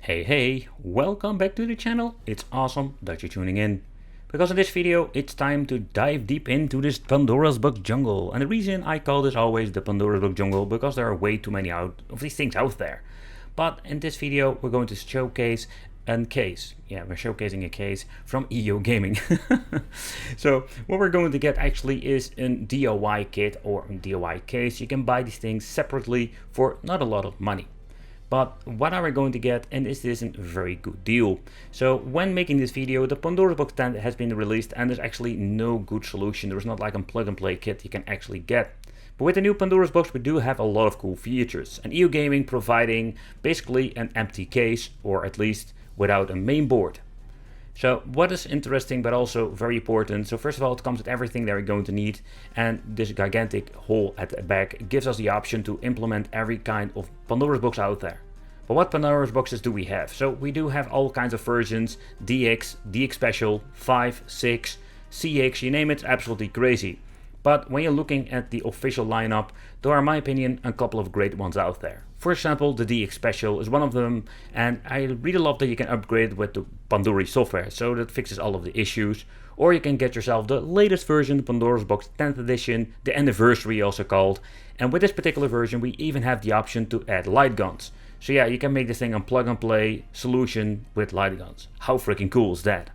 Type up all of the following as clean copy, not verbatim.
Hey, welcome back to the channel. It's awesome that you're tuning in. Because in this video, it's time to dive deep into this Pandora's Box jungle. And the reason I call this always the Pandora's Box jungle, because there are way too many of these things out there. But in this video, we're going to showcase a case. Yeah, we're showcasing a case from EO Gaming. So what we're going to get actually is a DIY kit or a DIY case. You can buy these things separately for not a lot of money. But what are we going to get, and is this a very good deal? So when making this video, the Pandora Box 10 has been released and there's actually no good solution. There's not like a plug and play kit you can actually get. But with the new Pandora's Box we do have a lot of cool features. And EO Gaming providing basically an empty case, or at least without a main board. So what is interesting but also very important, so first of all it comes with everything that we're going to need, and this gigantic hole at the back gives us the option to implement every kind of Pandora's Box out there. But what Pandora's Boxes do we have? So we do have all kinds of versions: DX, DX Special, 5, 6, CX, you name it, absolutely crazy. But when you're looking at the official lineup, there are in my opinion a couple of great ones out there. For example, the DX Special is one of them, and I really love that you can upgrade with the Pandora software, so that fixes all of the issues. Or you can get yourself the latest version, the Pandora's Box 10th edition, the anniversary also called. And with this particular version we even have the option to add light guns. So yeah, you can make this thing a plug and play solution with light guns. How freaking cool is that?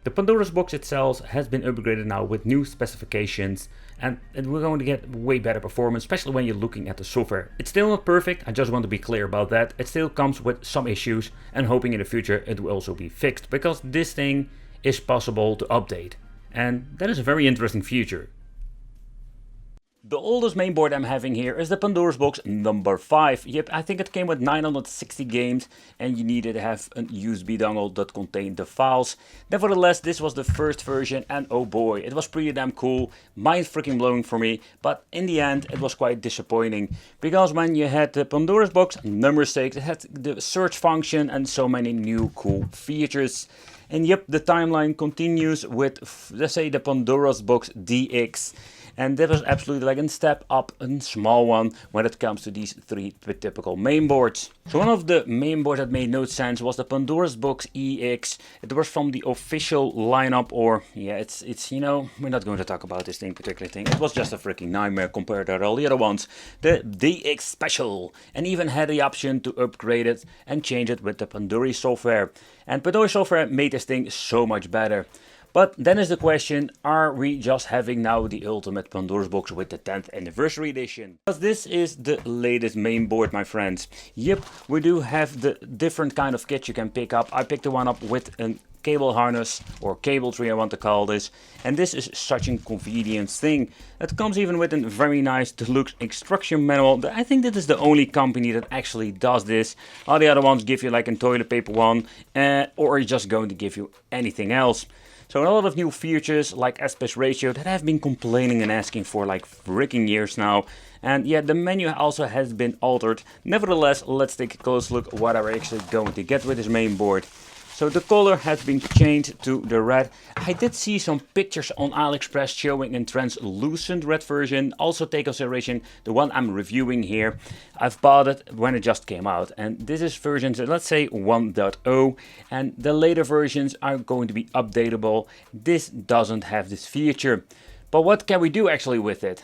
The Pandora's Box itself has been upgraded now with new specifications, and we're going to get way better performance, especially when you're looking at the software. It's still not perfect, I just want to be clear about that. It still comes with some issues, and hoping in the future it will also be fixed, because this thing is possible to update. And that is a very interesting feature. The oldest mainboard I'm having here is the Pandora's Box number 5. Yep, I think it came with 960 games and you needed to have a USB dongle that contained the files. Nevertheless, this was the first version and oh boy, it was pretty damn cool. Mind freaking blowing for me, but in the end it was quite disappointing. Because when you had the Pandora's Box number 6, it had the search function and so many new cool features. And yep, the timeline continues with, let's say, the Pandora's Box DX. And that was absolutely like a step up, a small one, when it comes to these three typical mainboards. So one of the mainboards that made no sense was the Pandora's Box EX. It was from the official lineup, or yeah, it's you know, we're not going to talk about this particular thing. It was just a freaking nightmare compared to all the other ones. The DX Special, and even had the option to upgrade it and change it with the Pandora software. And Pandora software made this thing so much better. But then is the question, are we just having now the ultimate Pandora's Box with the 10th anniversary edition? Because this is the latest mainboard, my friends. Yep, we do have the different kind of kit you can pick up. I picked the one up with a cable harness, or cable tree I want to call this. And this is such a convenient thing. It comes even with a very nice deluxe instruction manual. I think that is the only company that actually does this. All the other ones give you like a toilet paper one, or just going to give you anything else. So a lot of new features like aspect ratio that I've been complaining and asking for like freaking years now. And yeah, the menu also has been altered. Nevertheless, let's take a close look what I'm actually going to get with this main board. So the color has been changed to the red. I did see some pictures on AliExpress showing a translucent red version. Also take consideration the one I'm reviewing here. I've bought it when it just came out. And this is version, let's say 1.0. And the later versions are going to be updatable. This doesn't have this feature. But what can we do actually with it?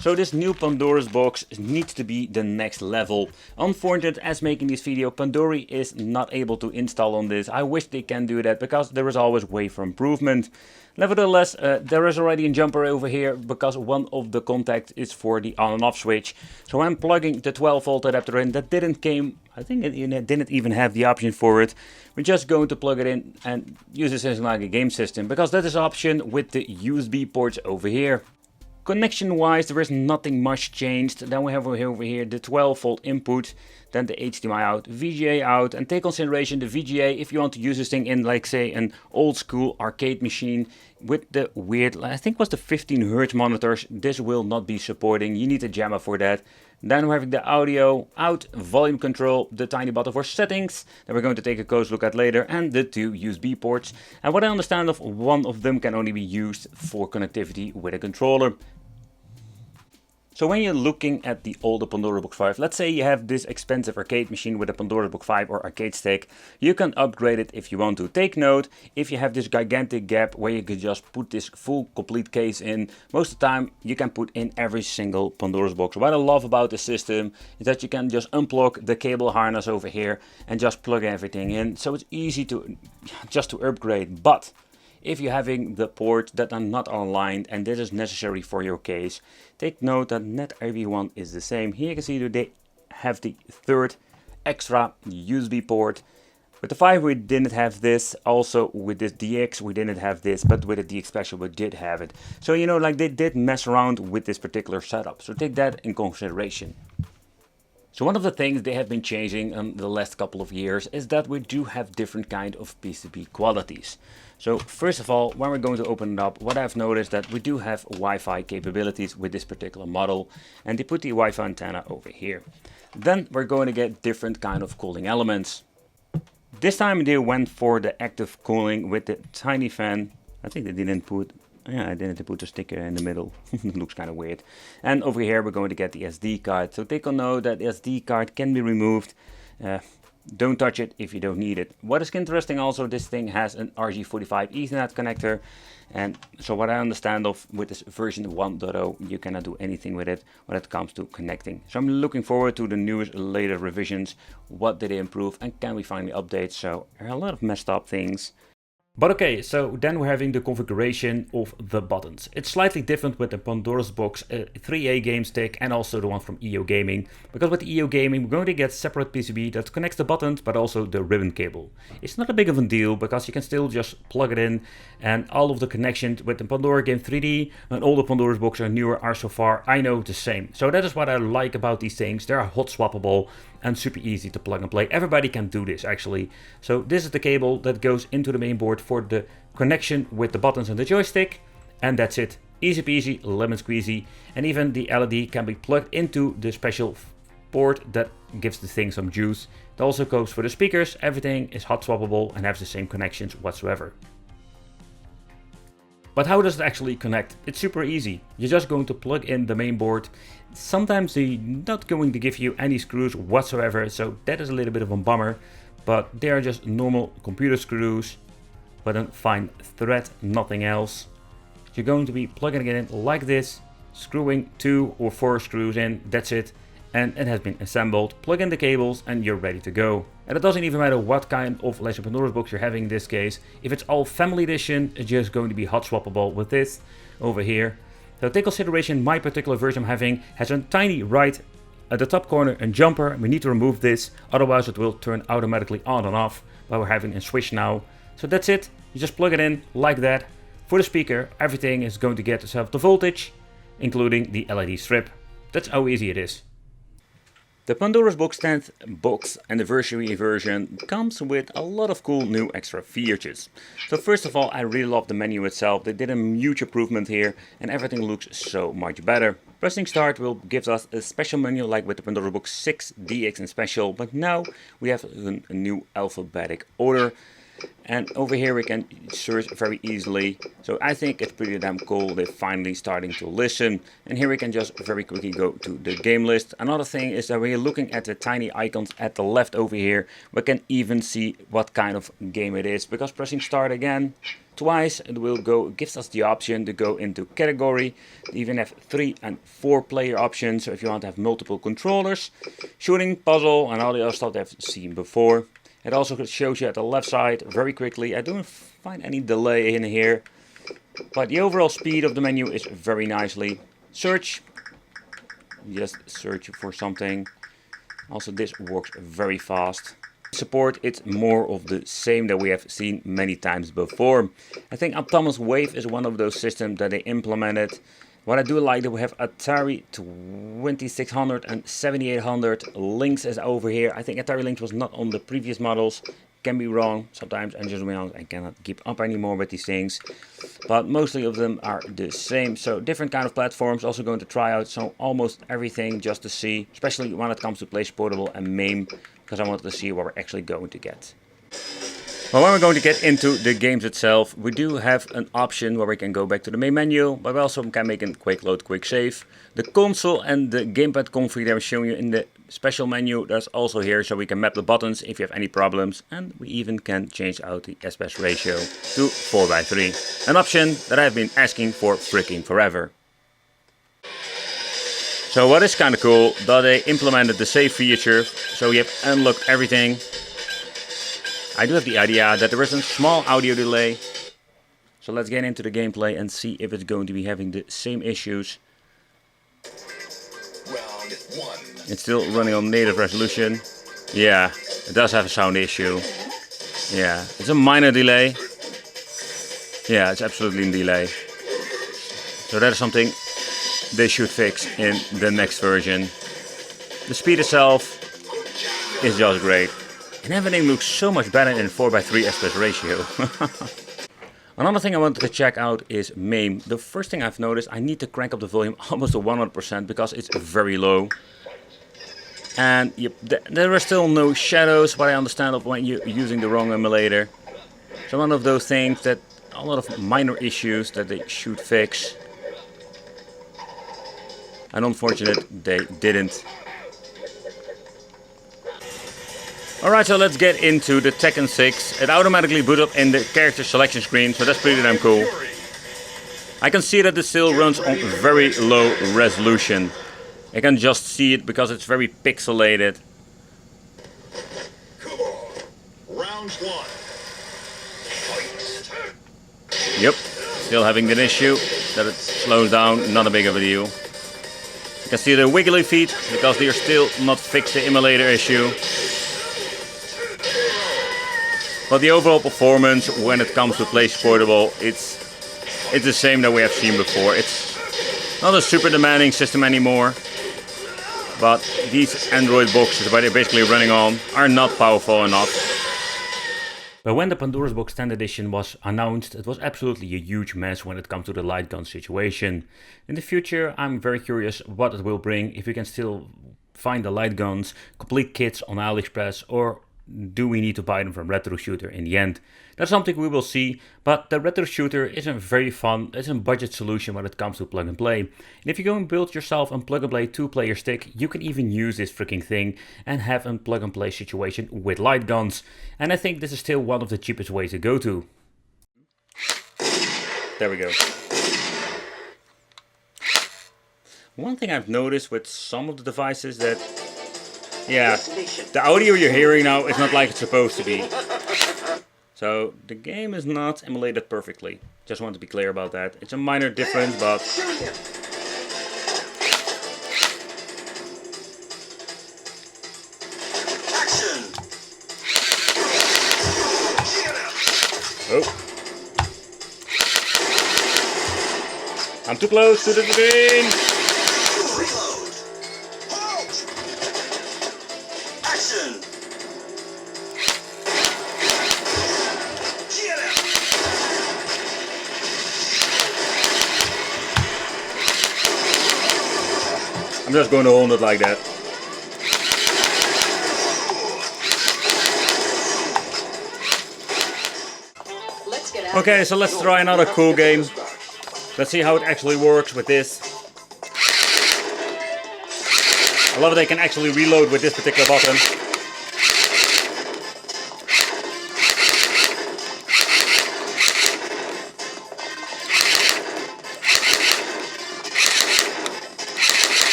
So this new Pandora's Box needs to be the next level. Unfortunate as making this video, Pandora is not able to install on this. I wish they can do that because there is always way for improvement. Nevertheless, there is already a jumper over here because one of the contacts is for the on and off switch. So I'm plugging the 12 volt adapter in. That didn't came, I think it didn't even have the option for it. We're just going to plug it in and use this as like a game system, because that is an option with the USB ports over here. Connection wise, there is nothing much changed. Then we have over here the 12 volt input, then the HDMI out, VGA out, and take consideration the VGA if you want to use this thing in like say an old school arcade machine with the weird, I think it was the 15 Hz monitors. This will not be supporting, you need a jammer for that. Then we're having the audio out, volume control, the tiny button for settings that we're going to take a close look at later, and the two USB ports. And what I understand of, one of them can only be used for connectivity with a controller. So when you're looking at the older Pandora Box 5, let's say you have this expensive arcade machine with a Pandora Box 5 or arcade stick, you can upgrade it if you want to. Take note, if you have this gigantic gap where you could just put this full complete case in, most of the time you can put in every single Pandora's box. What I love about this system is that you can just unplug the cable harness over here and just plug everything in. So it's easy to upgrade. But if you're having the ports that are not aligned and this is necessary for your case, take note that not everyone is the same. Here you can see that they have the third extra USB port. With the 5 we didn't have this, also with this DX we didn't have this, but with the DX Special we did have it. So you know, like they did mess around with this particular setup, so take that in consideration. So one of the things they have been changing in the last couple of years is that we do have different kind of PCB qualities. So first of all, when we're going to open it up, what I've noticed that we do have Wi-Fi capabilities with this particular model, and they put the Wi-Fi antenna over here. Then we're going to get different kind of cooling elements. This time they went for the active cooling with the tiny fan. I think they didn't put, I didn't put a sticker in the middle. It looks kind of weird. And over here we're going to get the SD card. So take a note that the SD card can be removed. Don't touch it if you don't need it. What is interesting also, this thing has an RJ45 Ethernet connector. And so what I understand of with this version 1.0, you cannot do anything with it when it comes to connecting. So I'm looking forward to the newest, later revisions. What did they improve and can we finally update? So there are a lot of messed up things. But okay, so then we're having the configuration of the buttons. It's slightly different with the Pandora's Box 3A game stick and also the one from EO Gaming. Because with the EO Gaming, we're going to get separate PCB that connects the buttons, but also the ribbon cable. It's not a big of a deal because you can still just plug it in, and all of the connections with the Pandora Game 3D and all the Pandora's Box are newer are so far, I know, the same. So that is what I like about these things. They are hot swappable and super easy to plug and play. Everybody can do this actually. So this is the cable that goes into the main board for the connection with the buttons and the joystick, and that's it. Easy peasy, lemon squeezy. And even the LED can be plugged into the special port that gives the thing some juice. It also goes for the speakers. Everything is hot swappable and has the same connections whatsoever. But how does it actually connect? It's super easy. You're just going to plug in the main board. Sometimes they're not going to give you any screws whatsoever, so that is a little bit of a bummer. But they are just normal computer screws with a fine thread, nothing else. You're going to be plugging it in like this, screwing 2 or 4 screws in, that's it. And it has been assembled. Plug in the cables and you're ready to go. And it doesn't even matter what kind of Legend of Pandora's box you're having in this case. If it's all family edition, it's just going to be hot swappable with this over here. So take consideration, my particular version I'm having has a tiny right at the top corner and jumper. We need to remove this, otherwise it will turn automatically on and off. But we're having a switch now. So that's it. You just plug it in like that. For the speaker, everything is going to get itself the voltage, including the LED strip. That's how easy it is. The Pandora's Box 10th box anniversary version comes with a lot of cool new extra features. So first of all, I really love the menu itself. They did a huge improvement here and everything looks so much better. Pressing start will give us a special menu like with the Pandora Box 6 DX and Special, but now we have a new alphabetic order. And over here we can search very easily. So I think it's pretty damn cool. They're finally starting to listen. And here we can just very quickly go to the game list. Another thing is that when you're looking at the tiny icons at the left over here, we can even see what kind of game it is. Because pressing start again twice, it will gives us the option to go into category. They even have 3 and 4 player options. So if you want to have multiple controllers, shooting, puzzle and all the other stuff they've seen before. It also shows you at the left side very quickly. I don't find any delay in here, but the overall speed of the menu is very nicely. Search, just search for something. Also this works very fast. Support, it's more of the same that we have seen many times before. I think Atomic Wave is one of those systems that they implemented. What I do like that we have Atari 2600 and 7800. Lynx is over here. I think Atari Lynx was not on the previous models. Can be wrong. Sometimes I'm just honest, I cannot keep up anymore with these things. But mostly of them are the same. So different kind of platforms. Also going to try out so almost everything just to see. Especially when it comes to Place Portable and MAME. Because I wanted to see what we're actually going to get. Well, when we're going to get into the games itself, we do have an option where we can go back to the main menu, but we also can make a quick load, quick save. The console and the gamepad config that I was showing you in the special menu, that's also here, so we can map the buttons if you have any problems, and we even can change out the aspect ratio to 4:3, an option that I've been asking for freaking forever. So what is kind of cool, that they implemented the save feature, so we have unlocked everything. I do have the idea that there is a small audio delay, so let's get into the gameplay and see if it's going to be having the same issues. It's still running on native resolution. Yeah, it does have a sound issue. Yeah, it's a minor delay. Yeah, it's absolutely a delay. So that is something they should fix in the next version. The speed itself is just great. And everything looks so much better in 4:3 aspect ratio. Another thing I wanted to check out is MAME. The first thing I've noticed, I need to crank up the volume almost to 100% because it's very low. And yep, there are still no shadows, but I understand when you're using the wrong emulator. So one of those things that a lot of minor issues that they should fix. And unfortunately, they didn't. Alright, so let's get into the Tekken 6. It automatically boots up in the character selection screen, so that's pretty damn cool. I can see that it still runs on very low resolution. I can just see it because it's very pixelated. Come on. Round one. Yep, still having an issue that it slows down, not a big of a deal. You can see the wiggly feet because they are still not fixed the emulator issue. But the overall performance when it comes to Play Portable, it's the same that we have seen before. It's not a super demanding system anymore. But these Android boxes that they're basically running on are not powerful enough. But when the Pandora Box 10th edition was announced, it was absolutely a huge mess when it comes to the light gun situation. In the future, I'm very curious what it will bring, if you can still find the light guns, complete kits on AliExpress, or do we need to buy them from Retro Shooter in the end? That's something we will see, but the Retro Shooter is a very fun, it's a budget solution when it comes to plug and play. And if you go and build yourself a plug and play 2-player stick, you can even use this freaking thing and have a plug and play situation with light guns. And I think this is still one of the cheapest ways to go to. There we go. One thing I've noticed with some of the devices that, yeah, the audio you're hearing now is not like it's supposed to be. So the game is not emulated perfectly. Just want to be clear about that. It's a minor difference, but oh, I'm too close to the screen. I'm just going to hold it like that. Okay, so let's try another cool game. Let's see how it actually works with this. I love that they can actually reload with this particular button.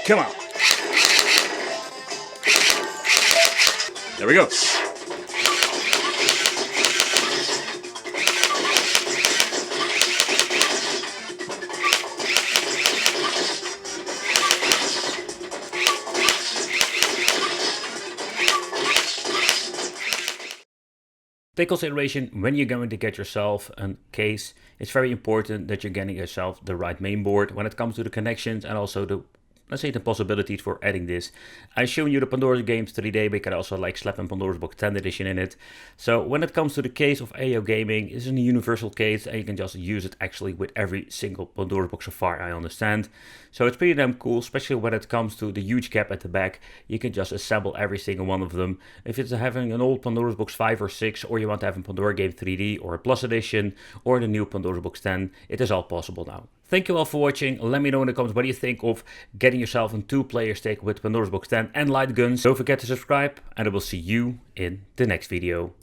Come on. There we go. Take consideration when you're going to get yourself a case. It's very important that you're getting yourself the right main board when it comes to the connections and also the let's say, the possibilities for adding this. I've shown you the Pandora Games 3D, but you can also like slap in Pandora's Box 10 edition in it. So when it comes to the case of AO Gaming, it's a universal case and you can just use it actually with every single Pandora's Box so far, I understand. So it's pretty damn cool, especially when it comes to the huge cap at the back. You can just assemble every single one of them. If it's having an old Pandora's Box 5 or 6, or you want to have a Pandora Game 3D or a Plus edition, or the new Pandora's Box 10, it is all possible now. Thank you all for watching. Let me know in the comments what do you think of getting yourself a 2-player stick with Pandora's Box 10 and light guns. Don't forget to subscribe, and I will see you in the next video.